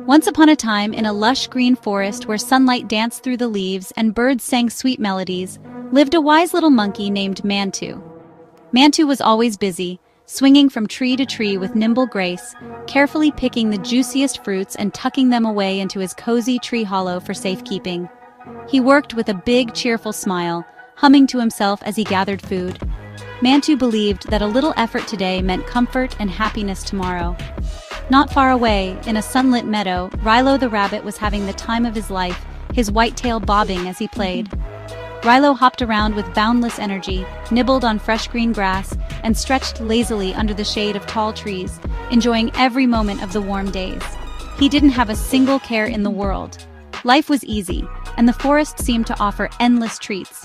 Once upon a time, in a lush green forest where sunlight danced through the leaves and birds sang sweet melodies, lived a wise little monkey named Mantu. Mantu was always busy, swinging from tree to tree with nimble grace, carefully picking the juiciest fruits and tucking them away into his cozy tree hollow for safekeeping. He worked with a big, cheerful smile, humming to himself as he gathered food. Mantu believed that a little effort today meant comfort and happiness tomorrow. Not far away, in a sunlit meadow, Rilo the rabbit was having the time of his life, his white tail bobbing as he played. Rilo hopped around with boundless energy, nibbled on fresh green grass, and stretched lazily under the shade of tall trees, enjoying every moment of the warm days. He didn't have a single care in the world. Life was easy, and the forest seemed to offer endless treats.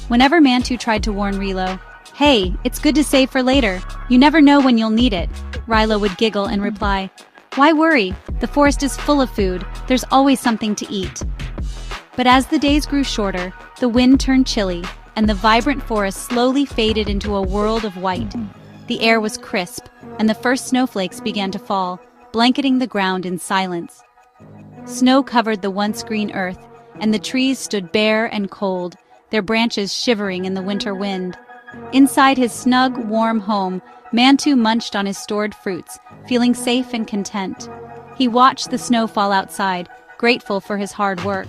Whenever Mantu tried to warn Rilo, "Hey, it's good to save for later. You never know when you'll need it," Rilo would giggle and reply, "Why worry? The forest is full of food. There's always something to eat." But as the days grew shorter, the wind turned chilly, and the vibrant forest slowly faded into a world of white. The air was crisp, and the first snowflakes began to fall, blanketing the ground in silence. Snow covered the once green earth, and the trees stood bare and cold, their branches shivering in the winter wind. Inside his snug, warm home, Mantu munched on his stored fruits, feeling safe and content. He watched the snow fall outside, grateful for his hard work.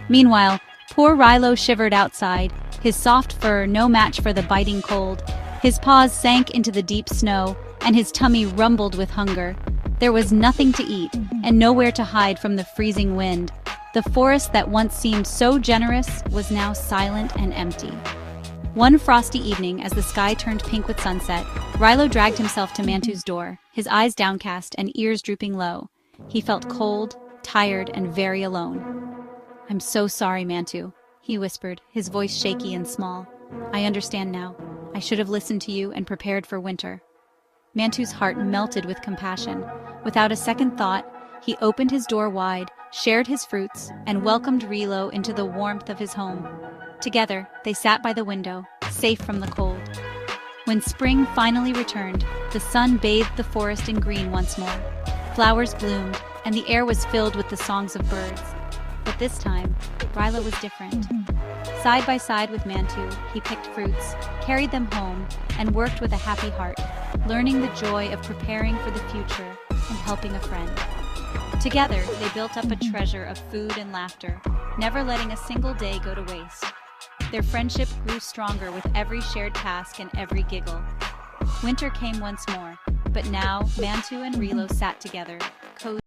Meanwhile, poor Rilo shivered outside, his soft fur no match for the biting cold. His paws sank into the deep snow, and his tummy rumbled with hunger. There was nothing to eat, and nowhere to hide from the freezing wind. The forest that once seemed so generous was now silent and empty. One frosty evening, as the sky turned pink with sunset, Rilo dragged himself to Mantu's door, his eyes downcast and ears drooping low. He felt cold, tired, and very alone. "I'm so sorry, Mantu," he whispered, his voice shaky and small. "I understand now. I should have listened to you and prepared for winter." Mantu's heart melted with compassion. Without a second thought, he opened his door wide, shared his fruits, and welcomed Rilo into the warmth of his home. Together, they sat by the window, safe from the cold. When spring finally returned, the sun bathed the forest in green once more. Flowers bloomed, and the air was filled with the songs of birds. But this time, Rilo was different. Side by side with Mantu, he picked fruits, carried them home, and worked with a happy heart, learning the joy of preparing for the future and helping a friend. Together, they built up a treasure of food and laughter, never letting a single day go to waste. Their friendship grew stronger with every shared task and every giggle. Winter came once more, but now Mantu and Rilo sat together, cozy.